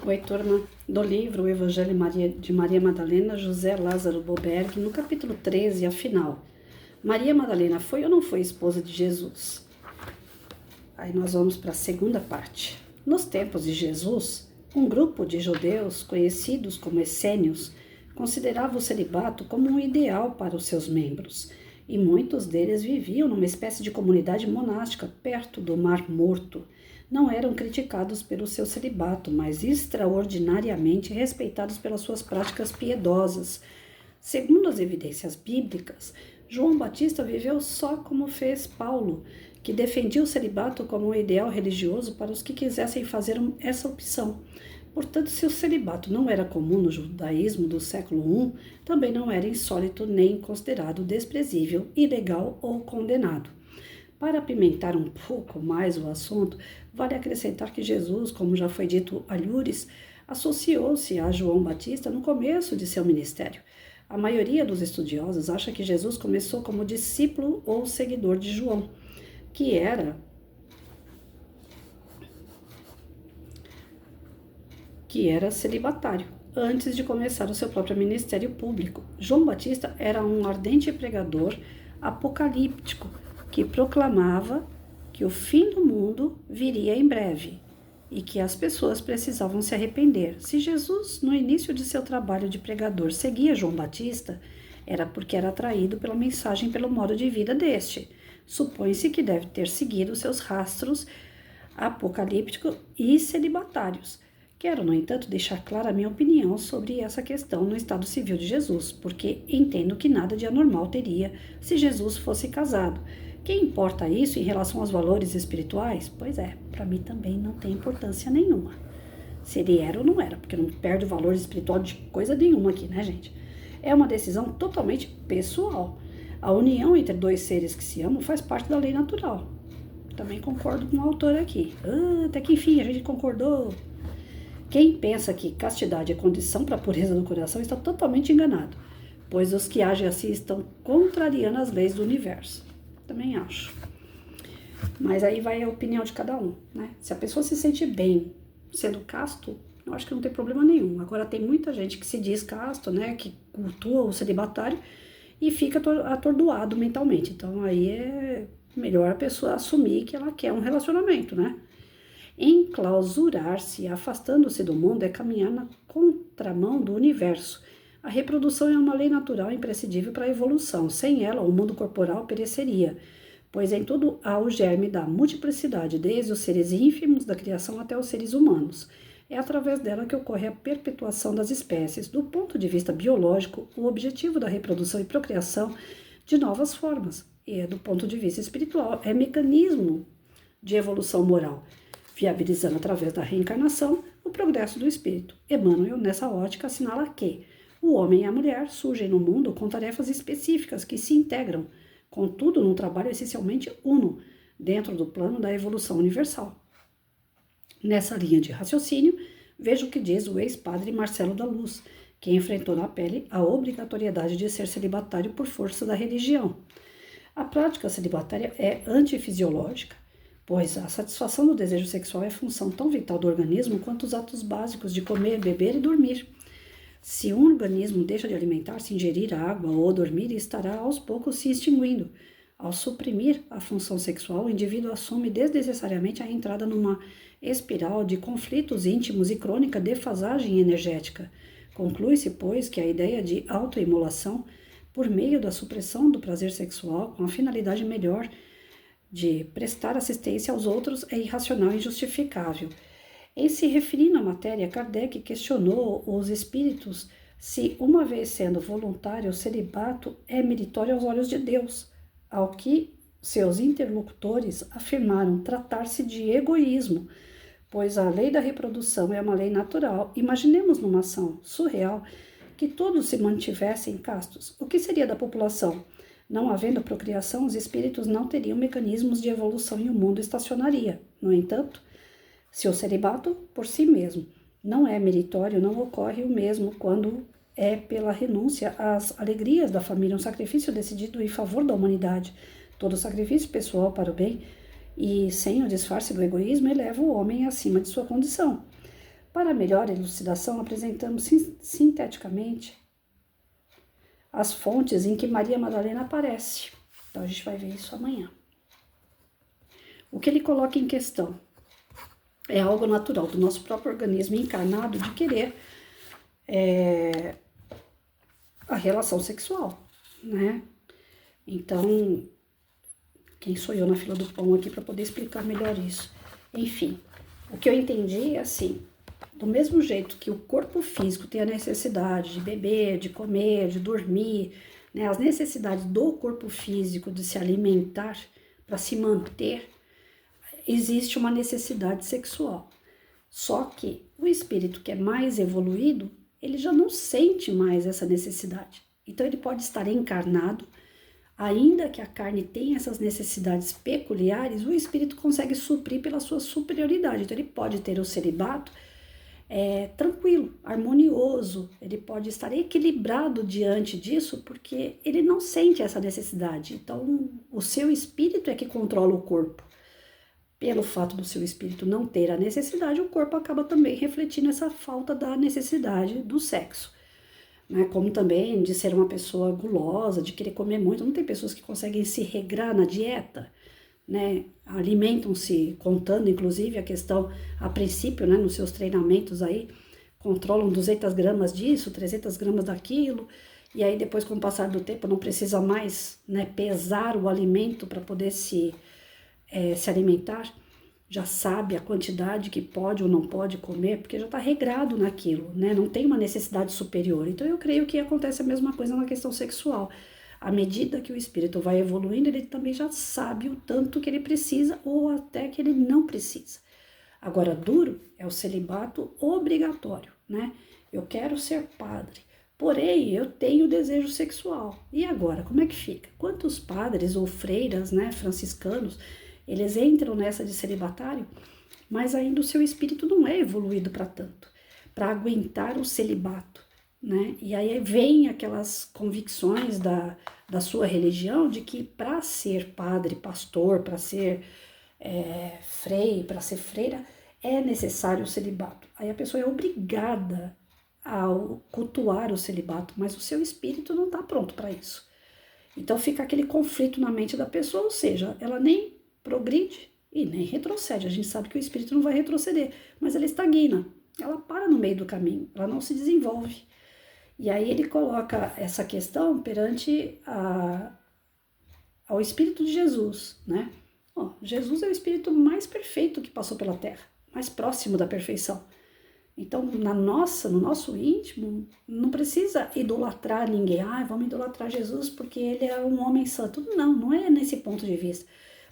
Oi, turma, do livro O Evangelho de Maria Madalena, José Lázaro Boberg, no capítulo 13, a final. Maria Madalena foi ou não foi esposa de Jesus? Aí nós vamos para a segunda parte. Nos tempos de Jesus, um grupo de judeus, conhecidos como essênios, considerava o celibato como um ideal para os seus membros, e muitos deles viviam numa espécie de comunidade monástica perto do Mar Morto. Não eram criticados pelo seu celibato, mas extraordinariamente respeitados pelas suas práticas piedosas. Segundo as evidências bíblicas, João Batista viveu só como fez Paulo, que defendia o celibato como um ideal religioso para os que quisessem fazer essa opção. Portanto, se o celibato não era comum no judaísmo do século I, também não era insólito nem considerado desprezível, ilegal ou condenado. Para apimentar um pouco mais o assunto, vale acrescentar que Jesus, como já foi dito alhures, associou-se a João Batista no começo de seu ministério. A maioria dos estudiosos acha que Jesus começou como discípulo ou seguidor de João, que era celibatário, antes de começar o seu próprio ministério público. João Batista era um ardente pregador apocalíptico que proclamava que o fim do mundo viria em breve e que as pessoas precisavam se arrepender. Se Jesus, no início de seu trabalho de pregador, seguia João Batista, era porque era atraído pela mensagem pelo modo de vida deste. Supõe-se que deve ter seguido seus rastros apocalípticos e celibatários. Quero, no entanto, deixar clara a minha opinião sobre essa questão no estado civil de Jesus, porque entendo que nada de anormal teria se Jesus fosse casado. Quem importa isso em relação aos valores espirituais? Pois é, para mim também não tem importância nenhuma. Se ele era ou não era, porque não perde o valor espiritual de coisa nenhuma aqui, né, gente? É uma decisão totalmente pessoal. A união entre dois seres que se amam faz parte da lei natural. Também concordo com o autor aqui. Até que enfim, a gente concordou. Quem pensa que castidade é condição para a pureza do coração está totalmente enganado, pois os que agem assim estão contrariando as leis do universo. Também acho. Mas aí vai a opinião de cada um, né? Se a pessoa se sente bem sendo casto, eu acho que não tem problema nenhum. Agora tem muita gente que se diz casto, né? Que cultua o celibatário e fica atordoado mentalmente. Então aí é melhor a pessoa assumir que ela quer um relacionamento, né? Enclausurar-se, afastando-se do mundo, é caminhar na contramão do universo. A reprodução é uma lei natural imprescindível para a evolução. Sem ela, o mundo corporal pereceria, pois em tudo há o germe da multiplicidade, desde os seres ínfimos da criação até os seres humanos. É através dela que ocorre a perpetuação das espécies. Do ponto de vista biológico, o objetivo da reprodução e procriação de novas formas. E do ponto de vista espiritual, é mecanismo de evolução moral, viabilizando através da reencarnação o progresso do espírito. Emmanuel, nessa ótica, assinala que o homem e a mulher surgem no mundo com tarefas específicas que se integram, contudo, num trabalho essencialmente uno, dentro do plano da evolução universal. Nessa linha de raciocínio, veja o que diz o ex-padre Marcelo da Luz, que enfrentou na pele a obrigatoriedade de ser celibatário por força da religião. A prática celibatária é antifisiológica, pois a satisfação do desejo sexual é função tão vital do organismo quanto os atos básicos de comer, beber e dormir. Se um organismo deixa de alimentar-se, ingerir água ou dormir, estará aos poucos se extinguindo. Ao suprimir a função sexual, o indivíduo assume desnecessariamente a entrada numa espiral de conflitos íntimos e crônica defasagem energética. Conclui-se, pois, que a ideia de autoimolação, por meio da supressão do prazer sexual, com a finalidade melhor de prestar assistência aos outros, é irracional e injustificável. Em se referindo à matéria, Kardec questionou os espíritos se, uma vez sendo voluntário, o celibato é meritório aos olhos de Deus, ao que seus interlocutores afirmaram tratar-se de egoísmo, pois a lei da reprodução é uma lei natural. Imaginemos numa ação surreal que todos se mantivessem castos. O que seria da população? Não havendo procriação, os espíritos não teriam mecanismos de evolução e o mundo estacionaria. No entanto, se o celibato, por si mesmo, não é meritório, não ocorre o mesmo quando é pela renúncia às alegrias da família, um sacrifício decidido em favor da humanidade. Todo sacrifício pessoal para o bem e sem o disfarce do egoísmo eleva o homem acima de sua condição. Para melhor elucidação, apresentamos sinteticamente as fontes em que Maria Madalena aparece. Então, a gente vai ver isso amanhã. O que ele coloca em questão é algo natural do nosso próprio organismo encarnado de querer a relação sexual, né? Então, quem sou eu na fila do pão aqui para poder explicar melhor isso? Enfim, o que eu entendi é assim, do mesmo jeito que o corpo físico tem a necessidade de beber, de comer, de dormir, né, as necessidades do corpo físico de se alimentar para se manter, existe uma necessidade sexual. Só que o espírito que é mais evoluído, ele já não sente mais essa necessidade. Então ele pode estar encarnado, ainda que a carne tenha essas necessidades peculiares, o espírito consegue suprir pela sua superioridade. Então ele pode ter o celibato tranquilo, harmonioso, ele pode estar equilibrado diante disso, porque ele não sente essa necessidade. Então o seu espírito é que controla o corpo. Pelo fato do seu espírito não ter a necessidade, o corpo acaba também refletindo essa falta da necessidade do sexo. Né? Como também de ser uma pessoa gulosa, de querer comer muito. Não tem pessoas que conseguem se regrar na dieta, né? Alimentam-se, contando inclusive a questão, a princípio, né, nos seus treinamentos aí, controlam 200 gramas disso, 300 gramas daquilo, e aí depois, com o passar do tempo, não precisa mais, né, pesar o alimento para poder se alimentar, já sabe a quantidade que pode ou não pode comer, porque já está regrado naquilo, né? Não tem uma necessidade superior. Então eu creio que acontece a mesma coisa na questão sexual. À medida que o espírito vai evoluindo, ele também já sabe o tanto que ele precisa ou até que ele não precisa. Agora, duro é o celibato obrigatório, né? Eu quero ser padre, porém eu tenho desejo sexual. E agora, como é que fica? Quantos padres ou freiras, né, franciscanos, eles entram nessa de celibatário, mas ainda o seu espírito não é evoluído para tanto, para aguentar o celibato, né? E aí vem aquelas convicções da sua religião de que para ser padre, pastor, para ser frei, para ser freira, é necessário o celibato. Aí a pessoa é obrigada a cultuar o celibato, mas o seu espírito não está pronto para isso. Então fica aquele conflito na mente da pessoa, ou seja, ela nem progride e nem retrocede. A gente sabe que o espírito não vai retroceder, mas ela estagna, ela para no meio do caminho, ela não se desenvolve. E aí ele coloca essa questão perante ao Espírito de Jesus, né? Jesus é o Espírito mais perfeito que passou pela Terra, mais próximo da perfeição. Então, no nosso íntimo, não precisa idolatrar ninguém. Vamos idolatrar Jesus porque ele é um homem santo. Não é nesse ponto de vista.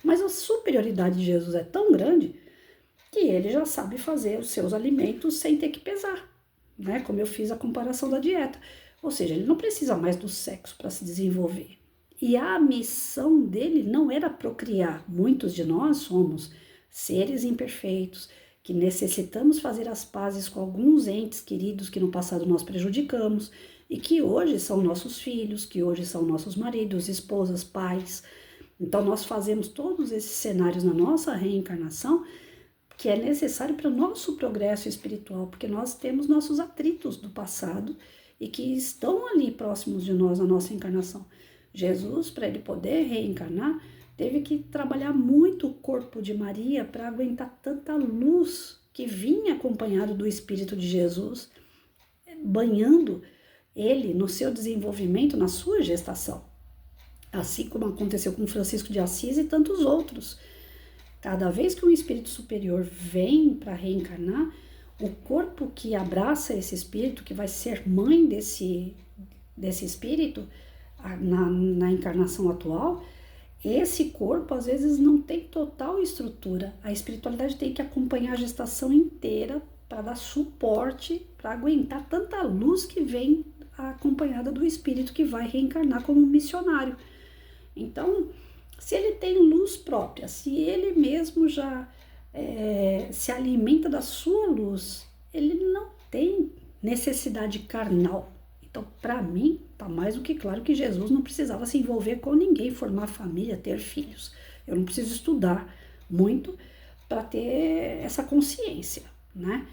Mas a superioridade de Jesus é tão grande que ele já sabe fazer os seus alimentos sem ter que pesar, né? Como eu fiz a comparação da dieta. Ou seja, ele não precisa mais do sexo para se desenvolver. E a missão dele não era procriar. Muitos de nós somos seres imperfeitos, que necessitamos fazer as pazes com alguns entes queridos que no passado nós prejudicamos e que hoje são nossos filhos, que hoje são nossos maridos, esposas, pais. Então nós fazemos todos esses cenários na nossa reencarnação, que é necessário para o nosso progresso espiritual, porque nós temos nossos atritos do passado e que estão ali próximos de nós na nossa encarnação. Jesus, para ele poder reencarnar, teve que trabalhar muito o corpo de Maria para aguentar tanta luz que vinha acompanhado do Espírito de Jesus, banhando ele no seu desenvolvimento, na sua gestação. Assim como aconteceu com Francisco de Assis e tantos outros. Cada vez que um espírito superior vem para reencarnar, o corpo que abraça esse espírito, que vai ser mãe desse espírito na encarnação atual, esse corpo às vezes não tem total estrutura. A espiritualidade tem que acompanhar a gestação inteira para dar suporte, para aguentar tanta luz que vem acompanhada do espírito que vai reencarnar como um missionário. Então, se ele tem luz própria, se ele mesmo já se alimenta da sua luz, ele não tem necessidade carnal. Então, para mim, está mais do que claro que Jesus não precisava se envolver com ninguém, formar família, ter filhos. Eu não preciso estudar muito para ter essa consciência, né?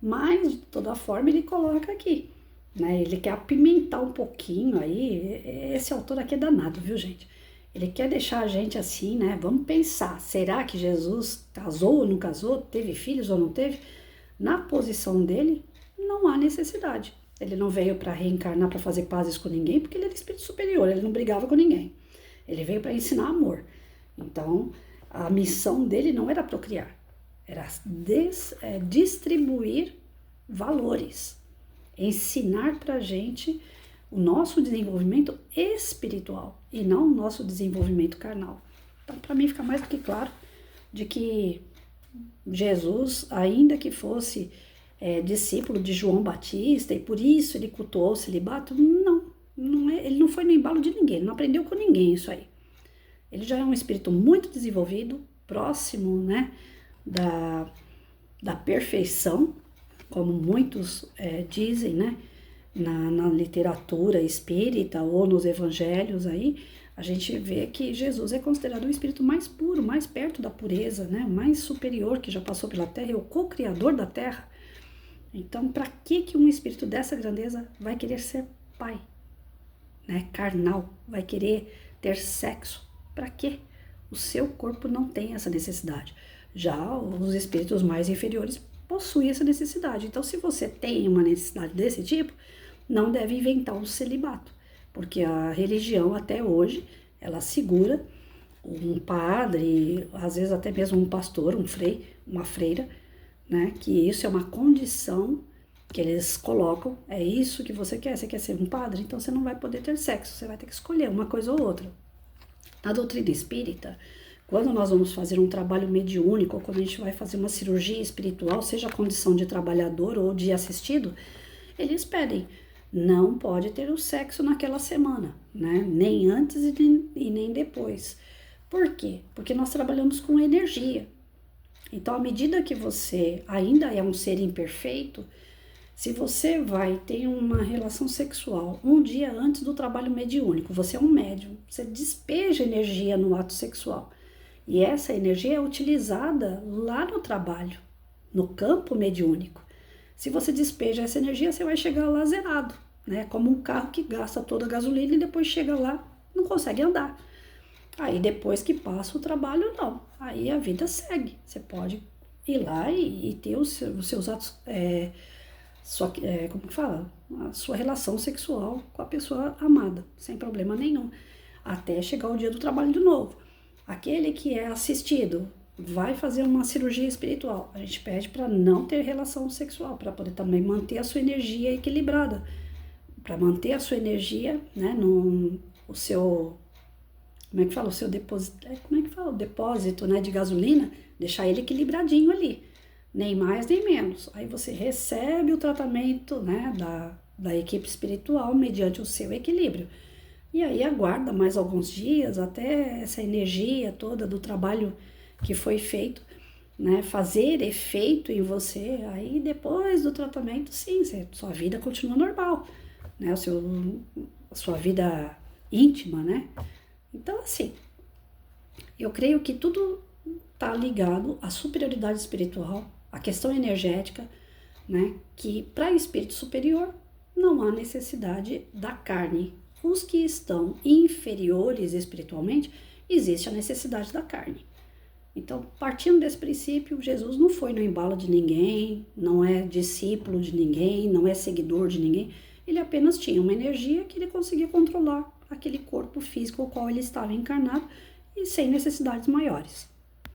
Mas, de toda forma, ele coloca aqui, né? Ele quer apimentar um pouquinho aí. Esse autor aqui é danado, viu, gente? Ele quer deixar a gente assim, né? Vamos pensar, será que Jesus casou ou não casou? Teve filhos ou não teve? Na posição dele, não há necessidade. Ele não veio para reencarnar, para fazer pazes com ninguém, porque ele era espírito superior, ele não brigava com ninguém. Ele veio para ensinar amor. Então, a missão dele não era procriar, era distribuir valores, ensinar para a gente o nosso desenvolvimento espiritual e não o nosso desenvolvimento carnal. Então, para mim fica mais do que claro de que Jesus, ainda que fosse discípulo de João Batista e por isso ele cultuou o celibato, não é, ele não foi no embalo de ninguém, ele não aprendeu com ninguém isso aí. Ele já é um espírito muito desenvolvido, próximo, né, da perfeição, como muitos dizem, né, na literatura espírita ou nos evangelhos aí, a gente vê que Jesus é considerado o espírito mais puro, mais perto da pureza, né, mais superior que já passou pela Terra, é o co-criador da Terra. Então, para que um espírito dessa grandeza vai querer ser pai, né, carnal, vai querer ter sexo? Para quê? O seu corpo não tem essa necessidade. Já os espíritos mais inferiores possuem essa necessidade. Então, se você tem uma necessidade desse tipo, não deve inventar um celibato, porque a religião até hoje, ela segura um padre, às vezes até mesmo um pastor, um frei, uma freira, né, que isso é uma condição que eles colocam, é isso que você quer ser um padre, então você não vai poder ter sexo, você vai ter que escolher uma coisa ou outra. Na doutrina espírita, quando nós vamos fazer um trabalho mediúnico, ou quando a gente vai fazer uma cirurgia espiritual, seja a condição de trabalhador ou de assistido, eles pedem, não pode ter o sexo naquela semana, né? Nem antes e nem depois. Por quê? Porque nós trabalhamos com energia. Então, à medida que você ainda é um ser imperfeito, se você vai ter uma relação sexual um dia antes do trabalho mediúnico, você é um médium, você despeja energia no ato sexual. E essa energia é utilizada lá no trabalho, no campo mediúnico. Se você despeja essa energia, você vai chegar lá zerado, né? Como um carro que gasta toda a gasolina e depois chega lá, não consegue andar. Aí depois que passa o trabalho, não. Aí a vida segue. Você pode ir lá e ter os seus atos, como que fala? A sua relação sexual com a pessoa amada, sem problema nenhum. Até chegar o dia do trabalho de novo. Aquele que é assistido vai fazer uma cirurgia espiritual. A gente pede para não ter relação sexual, para poder também manter a sua energia equilibrada. Para manter a sua energia, né, o seu... Como é que fala? O seu depósito, o depósito, né, de gasolina, deixar ele equilibradinho ali, nem mais nem menos. Aí você recebe o tratamento, né, da equipe espiritual mediante o seu equilíbrio. E aí aguarda mais alguns dias até essa energia toda do trabalho que foi feito, né, fazer efeito em você. Aí depois do tratamento, sim, sua vida continua normal, né, a sua vida íntima, né. Então, assim, eu creio que tudo está ligado à superioridade espiritual, à questão energética, né? Que para espírito superior não há necessidade da carne. Os que estão inferiores espiritualmente, existe a necessidade da carne. Então, partindo desse princípio, Jesus não foi no embalo de ninguém, não é discípulo de ninguém, não é seguidor de ninguém. Ele apenas tinha uma energia que ele conseguia controlar aquele corpo físico ao qual ele estava encarnado e sem necessidades maiores.